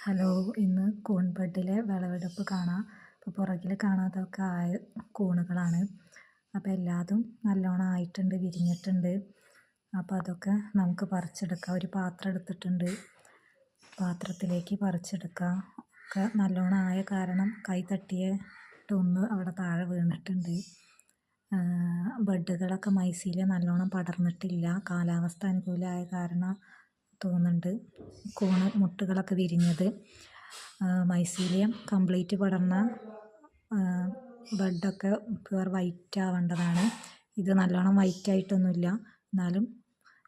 Hello, ഇന്ന് കൂൺ ബെഡിലെ വിളവെടുപ്പ് കാണാം. അപ്പോൾ പുറകിൽ കാണാതൊക്കെ ആയ കൂണുകളാണ്. അപ്പോൾ എല്ലാതും നല്ലോണം ആയിട്ടുണ്ട്, വിരിഞ്ഞിട്ടുണ്ട്. അപ്പോൾ അതൊക്കെ നമുക്ക് പറിച്ചെടുക്കാം. ഒരു പാത്രം എടുത്തിട്ടുണ്ട്, പാത്രത്തിലേക്ക് പറിച്ചെടുക്കാം. ഒക്കെ നല്ലോണം ആയ കാരണം കൈ തട്ടിയിട്ടൊന്ന് അവിടെ താഴെ വീണിട്ടുണ്ട്. ബെഡുകളൊക്കെ മൈസീല നല്ലോണം പടർന്നിട്ടില്ല. കാലാവസ്ഥ അനുകൂലമായ കാരണം തോന്നുന്നുണ്ട് കൂണ് മുട്ടുകളൊക്കെ വിരിഞ്ഞത്. മൈസീലിയം കംപ്ലീറ്റ് പടർന്ന ബെഡൊക്കെ പ്യുവർ വൈറ്റ് ആവേണ്ടതാണ്. ഇത് നല്ലോണം വൈറ്റ് ആയിട്ടൊന്നുമില്ല, എന്നാലും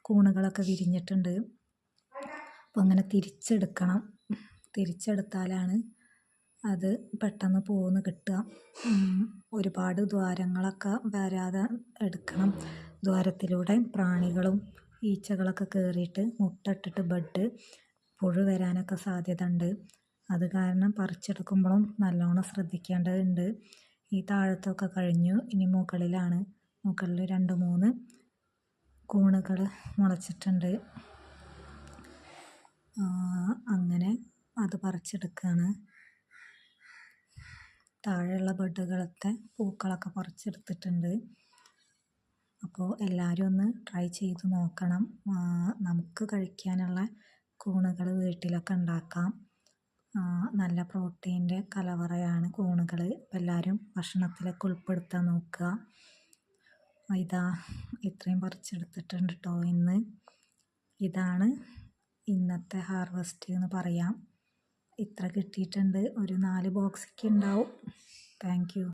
കൂണുകളൊക്കെ വിരിഞ്ഞിട്ടുണ്ട്. അപ്പോൾ അങ്ങനെ തിരിച്ചെടുക്കണം. തിരിച്ചെടുത്താലാണ് അത് പെട്ടെന്ന് പോന്ന് കിട്ടുക. ഒരുപാട് ദ്വാരങ്ങളൊക്കെ വരാതെ എടുക്കണം. ദ്വാരത്തിലൂടെ പ്രാണികളും ഈച്ചകളൊക്കെ കയറിയിട്ട് മുട്ടയിട്ടിട്ട് ബെഡ് പുഴു വരാനൊക്കെ സാധ്യത ഉണ്ട്. അത് കാരണം പറിച്ചെടുക്കുമ്പോഴും നല്ലോണം ശ്രദ്ധിക്കേണ്ടതുണ്ട്. ഈ താഴത്തൊക്കെ കഴിഞ്ഞു, ഇനി മുകളിലാണ്. മുകളിൽ 2-3 കൂണുകൾ മുളച്ചിട്ടുണ്ട്. അങ്ങനെ അത് പറിച്ചെടുക്കുകയാണ്. താഴെയുള്ള ബെഡുകളത്തെ പൂക്കളൊക്കെ പറിച്ചെടുത്തിട്ടുണ്ട്. അപ്പോൾ എല്ലാവരും ഒന്ന് ട്രൈ ചെയ്ത് നോക്കണം. നമുക്ക് കഴിക്കാനുള്ള കൂണുകൾ വീട്ടിലൊക്കെ ഉണ്ടാക്കാം. നല്ല പ്രോട്ടീൻ്റെ കലവറയാണ് കൂണുകൾ. എല്ലാവരും ഭക്ഷണത്തിലൊക്കെ ഉൾപ്പെടുത്താൻ നോക്കുക. ഇതാ ഇത്രയും പറിച്ചെടുത്തിട്ടുണ്ട് കേട്ടോ ഇന്ന്. ഇതാണ് ഇന്നത്തെ ഹാർവെസ്റ്റ് എന്ന് പറയാം. ഇത്ര കിട്ടിയിട്ടുണ്ട്. ഒരു 4 ബോക്സൊക്കെ ഉണ്ടാവും. Thank you.